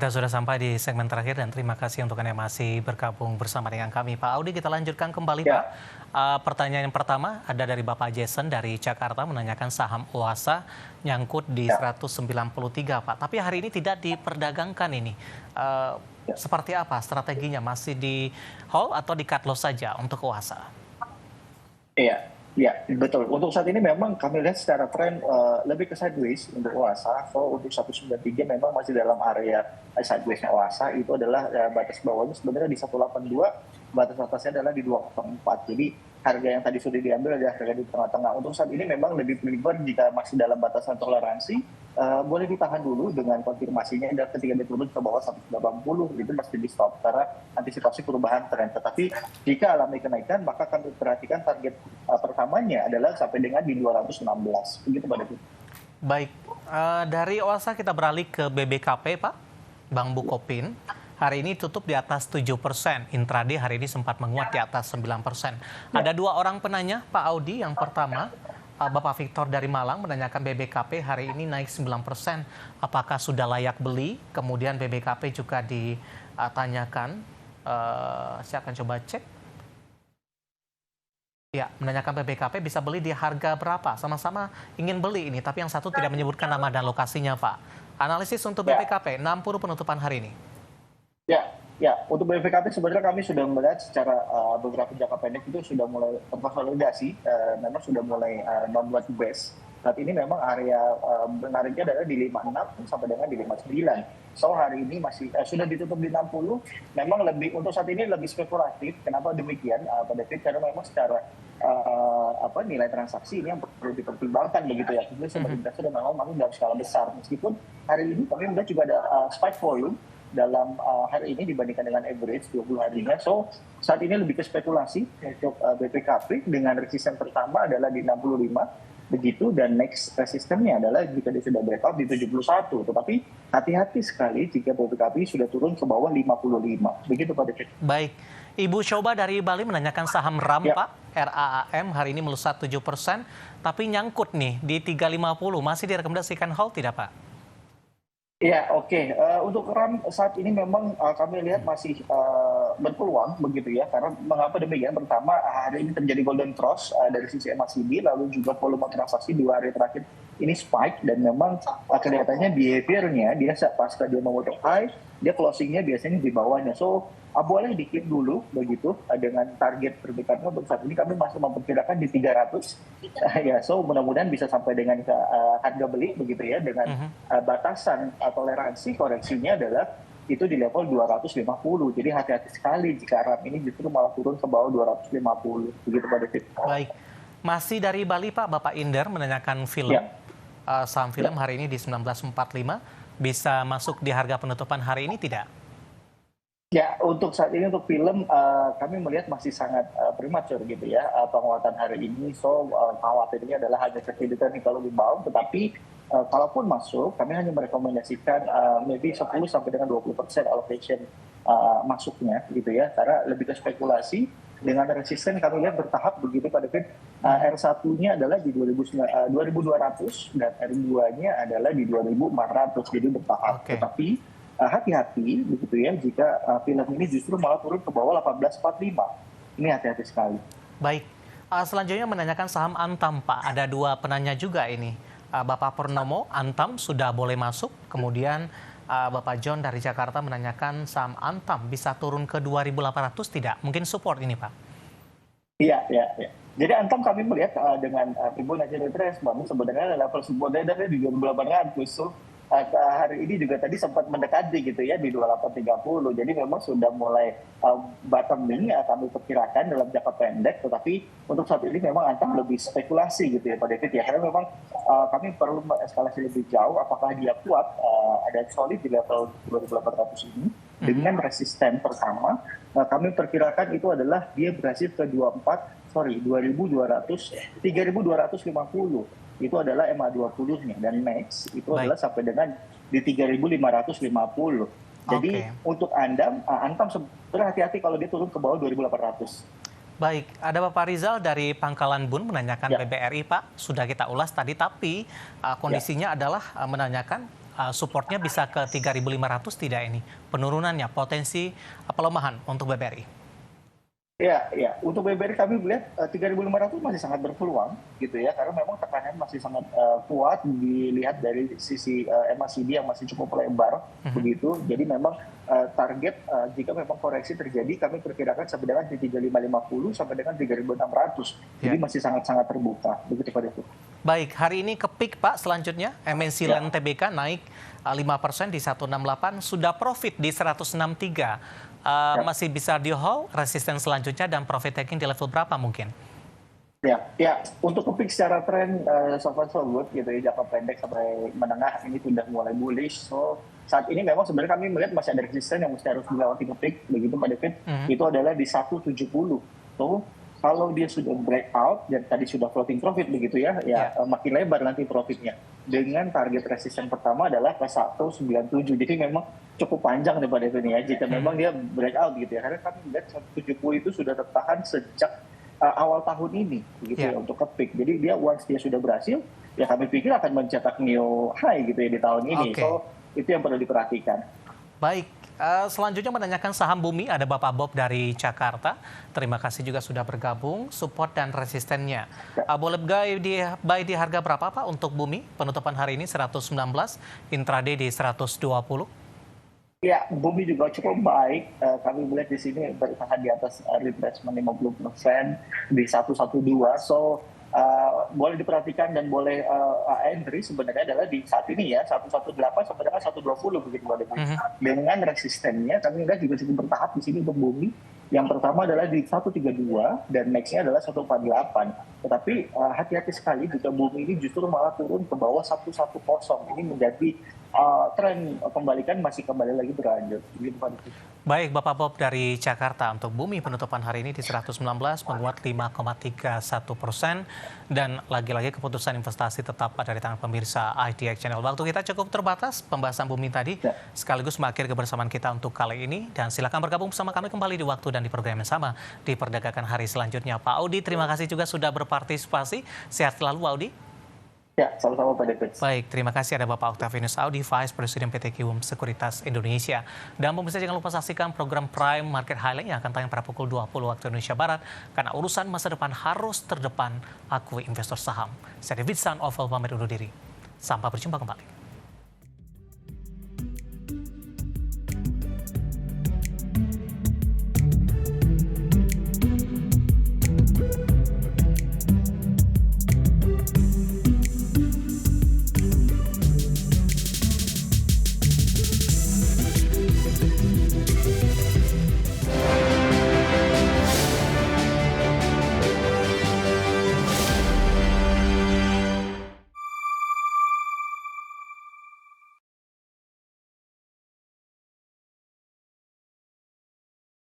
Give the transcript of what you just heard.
Kita sudah sampai di segmen terakhir dan terima kasih untuk Anda yang masih bergabung bersama dengan kami. Pak Audi, kita lanjutkan kembali Pak. Ya, Pertanyaan yang pertama ada dari Bapak Jason dari Jakarta menanyakan saham Oasa nyangkut di ya, 193 Pak. Tapi hari ini tidak diperdagangkan ini. ya. Seperti apa strateginya? Masih di hold atau di cut loss saja untuk Oasa? Iya, iya, betul. Untuk saat ini memang kami lihat secara tren lebih ke sideways untuk Oasa. So untuk 193 memang masih dalam area sideways-nya Oasa. Itu adalah batas bawahnya sebenarnya di 182, batas atasnya adalah di 204. Jadi harga yang tadi sudah diambil adalah harga di tengah-tengah. Untuk saat ini memang lebih prefer jika masih dalam batasan toleransi, boleh ditahan dulu dengan konfirmasinya dan ketika dia turun ke bawah 180 itu mesti di stop karena antisipasi perubahan tren. Tetapi jika alami kenaikan maka kami perhatikan target pertamanya adalah sampai dengan di 216. Begitu Pak David. Baik, dari Oasa kita beralih ke BBKP Pak, Bank Bukopin. Hari ini tutup di atas 7%, intraday hari ini sempat menguat di atas 9%. Ada dua orang penanya, Pak Audi. Yang pertama, Bapak Victor dari Malang menanyakan BBKP hari ini naik 9%. Apakah sudah layak beli? Kemudian BBKP juga ditanyakan, saya akan coba cek. Ya, menanyakan BBKP bisa beli di harga berapa? Sama-sama ingin beli ini, tapi yang satu tidak menyebutkan nama dan lokasinya, Pak. Analisis untuk BBKP, 60 penutupan hari ini. Ya, ya. Untuk BPKP sebenarnya kami sudah melihat secara beberapa jangka pendek itu sudah mulai terkonsolidasi, memang sudah mulai membuat base. Saat ini memang area menariknya adalah di 56 sampai dengan di 59. So hari ini masih sudah ditutup di 60. Memang lebih untuk saat ini lebih spekulatif. Kenapa demikian, Pak David? Karena memang secara nilai transaksi ini yang perlu dipertimbangkan begitu ya. Jadi sebagai investor memang masih dalam skala besar. Meskipun hari ini kami melihat juga ada spike volume dalam hari ini dibandingkan dengan average 20 harinya. So, saat ini lebih ke spekulasi untuk BPKP dengan resisten pertama adalah di 65, begitu, dan next resistennya adalah jika dia sudah breakout di 71. Tetapi hati-hati sekali jika BPKP sudah turun ke bawah 55. Begitu Pak David. Baik, Ibu Shoba dari Bali menanyakan saham RAM Ya. Pak, RAAM hari ini melesat 7%, tapi nyangkut nih di 350. Masih direkomendasikan hold tidak Pak? Ya, oke. Untuk RAM saat ini memang kami lihat masih berpeluang begitu ya. Karena mengapa demikian? Pertama, hari ini terjadi golden cross dari sisi MACD, lalu juga volume transaksi 2 hari terakhir ini spike dan memang kelihatannya behavior-nya dia pasca dia memotong high, dia closing-nya biasanya di bawahnya. So, boleh dikit dulu begitu dengan target terdekatnya untuk saat ini kami masih memperkirakan di 300. Ya, so mudah-mudahan bisa sampai dengan harga beli begitu ya dengan batasan toleransi koreksinya adalah itu di level 250. Jadi hati-hati sekali jika RAM ini justru malah turun ke bawah 250. Begitu Pak David. Baik, masih dari Bali Pak, Bapak Inder menanyakan film. Ya. Saham film hari ini di 1945 bisa masuk di harga penutupan hari ini tidak? Ya, untuk saat ini untuk film kami melihat masih sangat prematur gitu ya penguatan hari ini. So khawatirnya adalah hanya kehidupan kalau rebound, tetapi kalaupun masuk kami hanya merekomendasikan maybe 10 sampai dengan 20% allocation masuknya gitu ya, karena lebih ke spekulasi. Dengan resisten kami lihat bertahap begitu Pak David. R1-nya adalah di 2200 dan R2-nya adalah di 2400, jadi bertahap. Oke. Tetapi hati-hati begitu ya jika film ini justru malah turun ke bawah 1845. Ini hati-hati sekali. Baik, selanjutnya menanyakan saham Antam Pak. Ada dua penanya juga ini. Bapak Purnomo, Antam sudah boleh masuk. Kemudian Bapak John dari Jakarta menanyakan saham Antam bisa turun ke 2.800 tidak? Mungkin support ini Pak. Iya, iya, iya. Jadi Antam kami melihat dengan Fibonacci retracement sebenarnya level supportnya ada di 2.800. So, hari ini juga tadi sempat mendekati gitu ya di 2830. Jadi memang sudah mulai bottoming kami perkirakan dalam jangka pendek. Tetapi untuk saat ini memang Antam lebih spekulasi gitu ya Pak David ya. Karena memang kami perlu eskalasi lebih jauh. Apakah dia kuat ada solid di level 2800 ini dengan resisten pertama. Kami perkirakan itu adalah dia berhasil ke 3250. Itu adalah MA20-nya dan max itu adalah sampai dengan di 3.550. Jadi untuk Antam sebenarnya hati-hati kalau dia turun ke bawah 2.800. Baik, ada Bapak Rizal dari Pangkalan Bun menanyakan PBRI Pak, sudah kita ulas tadi, tapi kondisinya adalah menanyakan supportnya bisa ke 3.500 tidak ini? Penurunannya, potensi pelemahan untuk BBRI? Ya, ya. Untuk BBRI kami melihat 3.500 masih sangat berpeluang gitu ya, karena memang tekanan masih sangat kuat dilihat dari sisi MACD yang masih cukup lebar begitu. Jadi memang target jika memang koreksi terjadi kami perkirakan sampai dengan di 3.550 sampai dengan 3.600. Jadi masih sangat-sangat terbuka begitu Pak Devi. Baik, hari ini ke peak Pak selanjutnya MNC Land TBK naik 5% di 168, sudah profit di 163. Masih bisa di hold, resisten selanjutnya dan profit taking di level berapa mungkin? Ya, untuk kepik secara tren so far so good gitu ya, jangka pendek sampai menengah ini sudah mulai bullish. So saat ini memang sebenarnya kami melihat masih ada resisten yang mesti harus dilewati kepik begitu Pak David. Itu adalah di 170. So kalau dia sudah breakout dan tadi sudah floating profit begitu ya, makin lebar nanti profitnya. Dengan target resisten pertama adalah ke 197. Jadi memang cukup panjang nih Pak David ya. Jika memang dia breakout gitu ya. Karena kami melihat 170 itu sudah tertahan sejak awal tahun ini begitu ya untuk ke peak. Jadi dia once dia sudah berhasil, ya kami pikir akan mencetak new high gitu ya di tahun ini. So itu yang perlu diperhatikan. Baik, selanjutnya menanyakan saham Bumi, ada Bapak Bob dari Jakarta. Terima kasih juga sudah bergabung, support dan resistennya. Boleh buy di harga berapa Pak untuk Bumi? Penutupan hari ini 119, intraday di 120. Ya, Bumi juga cukup baik. Kami melihat di sini bertahan di atas retracement 50% di 112. So boleh diperhatikan dan boleh entry sebenarnya adalah di saat ini ya 118 sampai dengan 120 begitu Pak Devi. Dengan resistennya kami lihat juga cukup bertahap di sini untuk Bumi. Yang pertama adalah di 132 dan next-nya adalah 148. Tetapi hati-hati sekali jika Bumi ini justru malah turun ke bawah 110. Ini menjadi tren pembalikan masih kembali lagi berlanjut. Baik, Bapak Bob dari Jakarta, untuk Bumi penutupan hari ini di 119 menguat 5,31%, dan lagi-lagi keputusan investasi tetap ada di tangan pemirsa IDX Channel. Waktu kita cukup terbatas, pembahasan Bumi tadi sekaligus mengakhiri kebersamaan kita untuk kali ini, dan silakan bergabung bersama kami kembali di waktu dan di program yang sama di Perdagangan hari selanjutnya. Pak Audi, terima kasih juga sudah berpartisipasi. Sehat selalu, Audi. Ya, sama-sama Pak David. Baik, terima kasih ada Bapak Octavianus Audi, Vice President PT Kiwum Sekuritas Indonesia. Dan pemirsa jangan lupa saksikan program Prime Market Highlight yang akan tayang pada pukul 20 waktu Indonesia Barat. Karena urusan masa depan harus terdepan, akui investor saham. Saya David San Oval pamit undur diri. Sampai berjumpa kembali.